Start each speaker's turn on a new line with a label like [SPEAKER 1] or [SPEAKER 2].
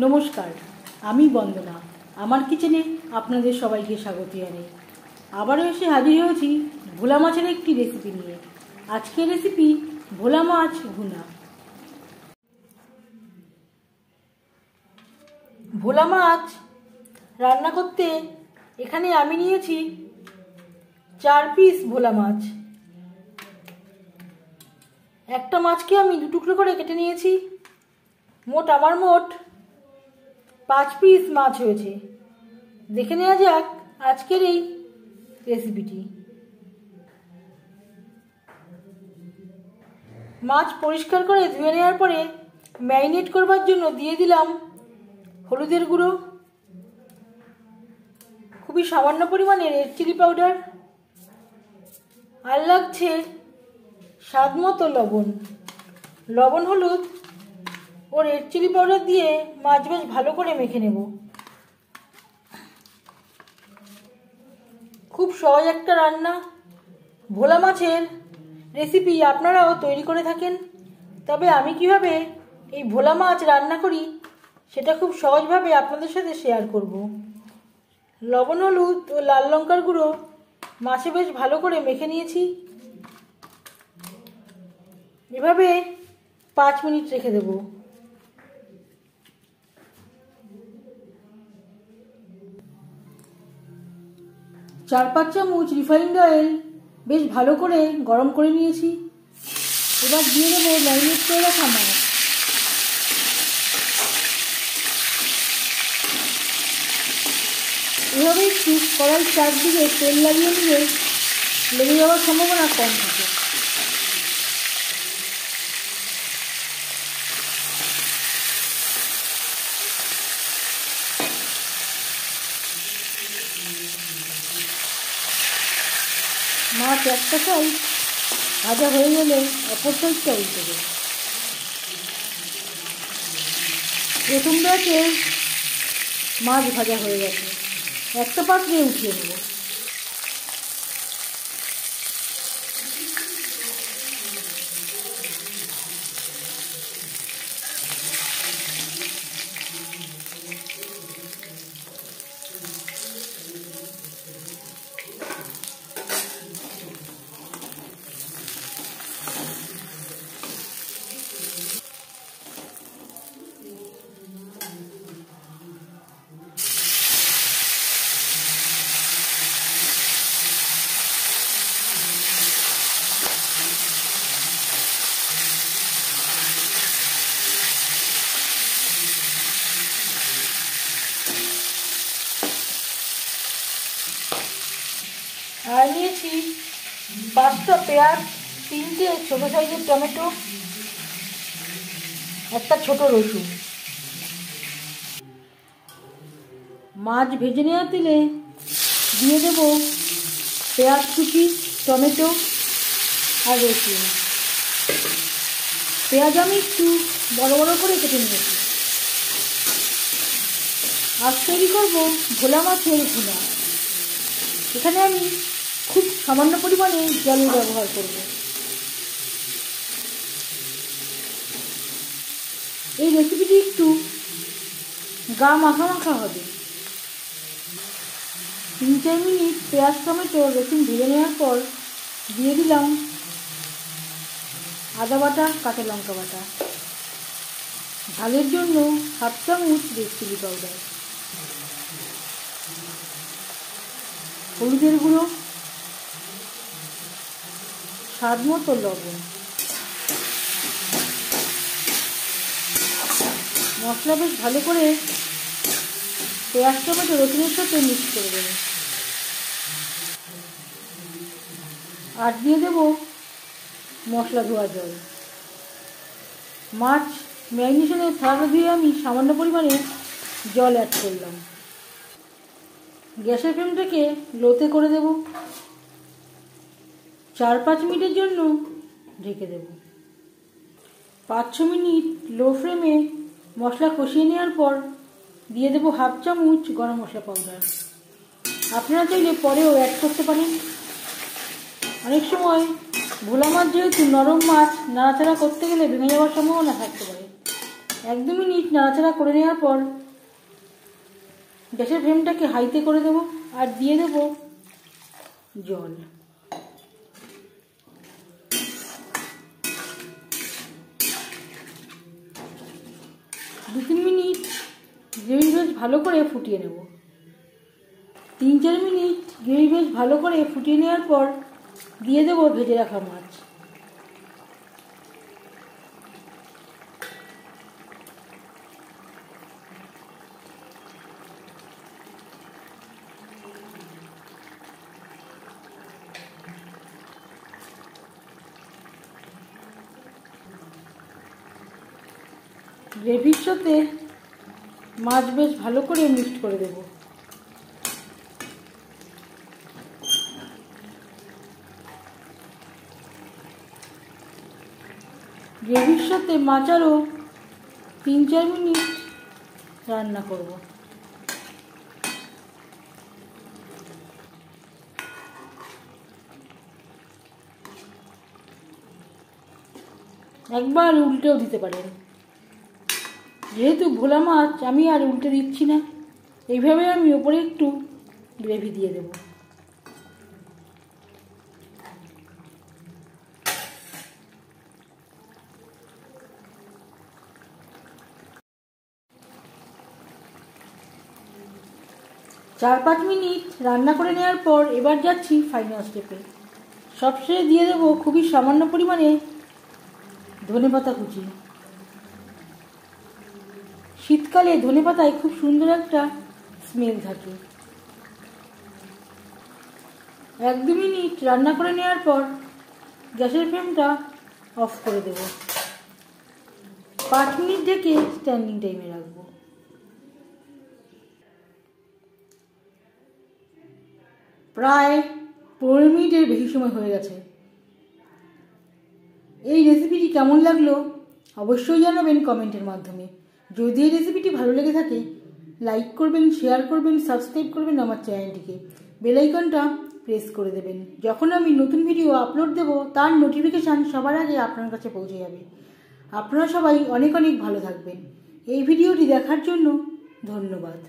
[SPEAKER 1] নমস্কার, আমি বন্দনা। আমার কিচেনে আপনাদের সবাইকে স্বাগত জানাই। আবারও এসে হাজির হয়েছি ভোলা মাছের একটি রেসিপি নিয়ে। আজকের রেসিপি ভোলা মাছ ভুনা। ভোলা মাছ রান্না করতে এখানে আমি নিয়েছি 4 পিস ভোলা মাছ। একটা মাছকে আমি 2 টুকরো করে কেটে নিয়েছি। আমার মোট 5 পিস মাছ হয়েছে। দেখে নেওয়া যাক আজকের এই রেসিপিটি। মাছ পরিষ্কার করে ধুয়ে নেওয়ার পরে ম্যারিনেট করবার জন্য দিয়ে দিলাম হলুদের গুঁড়ো, খুবই সামান্য পরিমাণে রেড চিলি পাউডার, আর লাগছে স্বাদ মতো লবণ, হলুদ ও রেড চিলি পাউডার দিয়ে মাছ বেশ ভালো করে মেখে নেব। খুব সহজ একটা রান্না, ভোলা মাছের রেসিপি আপনারাও তৈরি করে থাকেন। তবে আমি কিভাবে এই ভোলা মাছ রান্না করি সেটা খুব সহজভাবে আপনাদের সাথে শেয়ার করব। লবণ, হলুদ ও লাল লঙ্কার গুঁড়ো মাছে বেশ ভালো করে মেখে নিয়েছি। এভাবে 5 মিনিট রেখে দেব। চার 5 চামচ রিফাইন্ড অয়েল বেশ ভালো করে গরম করে নিয়েছি। এবার দিয়ে দেবো ম্যারিনেট করে রাখা মাছ। এভাবে একটু কড়াই চারদিকে তেল লাগিয়ে নিলে লেগে যাওয়ার সম্ভাবনা কম থাকে। মাছ একটা সাইড ভাজা হয়ে গেলে অপর সাইডটা উল্টে দেব। প্রথম ব্যাচে মাছ ভাজা হয়ে গেছে, একটা পাত্রে উঠিয়ে নেব। আর নিয়েছি 5টা পেঁয়াজ, 3টে ছোটো সাইজের টমেটো, একটা ছোট রসুন। মাছ ভেজে নেওয়া তেলে দিয়ে দেব পেঁয়াজ কুচি, টমেটো আর রসুন। পেঁয়াজ আমি একটু বড় বড় করে কেটে নিয়েছি। আজ তৈরি করবো ভোলা মাছের ভুনা। এখানে আমি খুব সামান্য পরিমাণে জল ব্যবহার করব। এই রেসিপিটি একটু গা মাখা মাখা হবে। 3-4 মিনিট পেঁয়াজ, টমেটো, রসুন ভেজে নেওয়ার পর দিয়ে দিলাম আদা বাটা, কাঁচা লঙ্কা বাটা, ঝালের জন্য 1/2 চামচ রেড চিলি পাউডার, হলুদের গুঁড়ো, স্বাদ মতো লবণ। মশলা বেশ ভালো করে পেঁয়াজ, টমেটো, রসুনের সাথে মিক্স করে দেবো। আর দিয়ে দেবো মশলা ধোয়া জল। মাছ ম্যারিনেশনের থালা ধুয়ে আমি সামান্য পরিমাণে জল অ্যাড করলাম। গ্যাসের ফ্লেমটাকে লোতে করে দেব। 4-5 মিনিটের জন্য ঢেকে দেব। 5-6 মিনিট লো ফ্লেমে মশলা কষিয়ে নেওয়ার পর দিয়ে দেবো 1/2 চামচ গরম মশলা পাউডার। আপনারা চাইলে পরেও অ্যাড করতে পারেন। অনেক সময় ভোলা মাছ যেহেতু নরম মাছ, নাড়াচাড়া করতে গেলে ভেঙে যাওয়ার সম্ভাবনা থাকতে পারে। 1-2 মিনিট নাড়াচাড়া করে নেওয়ার পর গ্যাসের ফ্লেমটাকে হাইতে করে দেব আর দিয়ে দেব জল। দু 3 মিনিট গ্রেভি বেশ ভালো করে ফুটিয়ে নেব। 3-4 মিনিট গ্রেভি বেশ ভালো করে ফুটিয়ে নেওয়ার পর দিয়ে দেব ভেজে রাখা মাছ। গ্রেভির সাথে মাছ বেশ ভালো করে মিক্সড করে দেব। গ্রেভির সাথে মাছ আরও 3-4 মিনিট রান্না করব। একবার উল্টেও দিতে পারেন। যেহেতু ভোলা মাছ আমি আর উল্টে দিচ্ছি না, এইভাবে আমি ওপরে একটু গ্রেভি দিয়ে দেব। চার 5 মিনিট রান্না করে নেওয়ার পর এবার যাচ্ছি ফাইনাল স্টেপে। সবশেষে দিয়ে দেব খুবই সামান্য পরিমাণে ধনেপাতা কুচি। শীতকালে ধনেপাতায় খুব সুন্দর একটা স্মেল থাকে। 1-2 মিনিট রান্না করে নেওয়ার পর গ্যাসের ফ্লেমটা অফ করে দেব। 5 মিনিট ঢেকে স্ট্যান্ডিং টাইমে রাখবো। প্রায় 15 মিনিটের বেশি সময় হয়ে গেছে। এই রেসিপিটি কেমন লাগলো অবশ্যই জানাবেন কমেন্টের মাধ্যমে। যদি এই রেসিপিটি ভালো লেগে থাকে লাইক করবেন, শেয়ার করবেন, সাবস্ক্রাইব করবেন আমার চ্যানেলটিকে, বেল আইকনটা প্রেস করে দেবেন। যখন আমি নতুন ভিডিও আপলোড দেব তার নোটিফিকেশান সবার আগে আপনার কাছে পৌঁছে যাবে। আপনারা সবাই অনেক অনেক ভালো থাকবেন। এই ভিডিওটি দেখার জন্য ধন্যবাদ।